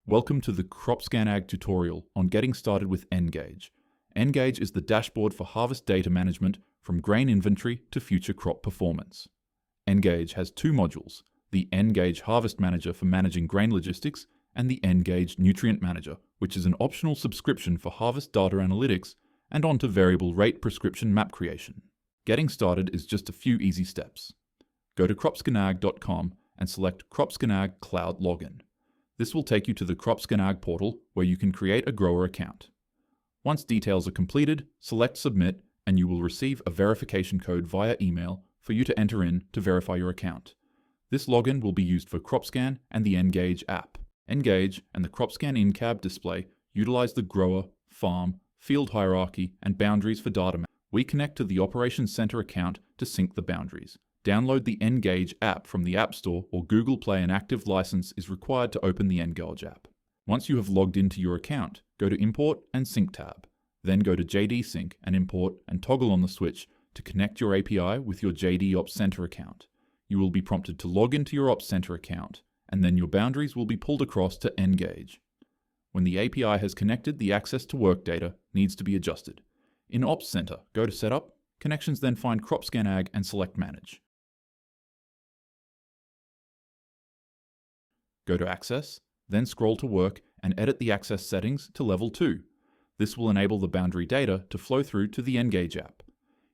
Welcome to the CropScan Ag tutorial on getting started with N-Gauge. N-Gauge is the dashboard for harvest data management from grain inventory to future crop performance. N-Gauge has two modules, the N-Gauge Harvest Manager for managing grain logistics and the N-Gauge Nutrient Manager, which is an optional subscription for harvest data analytics and onto variable rate prescription map creation. Getting started is just a few easy steps. Go to cropscanag.com and select CropScanAg Cloud Login. This will take you to the CropScanAg portal where you can create a grower account. Once details are completed, select Submit and you will receive a verification code via email for you to enter in to verify your account. This login will be used for CropScan and the N-Gauge app. N-Gauge and the CropScan in-cab display utilize the grower, farm, field hierarchy, and boundaries for data. We connect to the Operations Center account to sync the boundaries. Download the N-Gauge app from the App Store or Google Play. An active license is required to open the N-Gauge app. Once you have logged into your account, go to Import and Sync tab. Then go to JD Sync and Import and toggle on the switch to connect your API with your JD Ops Center account. You will be prompted to log into your Ops Center account, and then your boundaries will be pulled across to N-Gauge. When the API has connected, the access to work data needs to be adjusted. In Ops Center, go to Setup, Connections, then find CropScan Ag and select Manage. Go to Access, then scroll to Work and edit the access settings to Level 2. This will enable the boundary data to flow through to the N-Gauge app.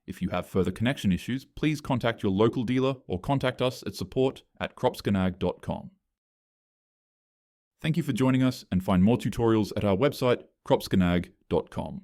If you have further connection issues, please contact your local dealer or contact us at support@cropscanag.com. Thank you for joining us, and find more tutorials at our website, cropscanag.com.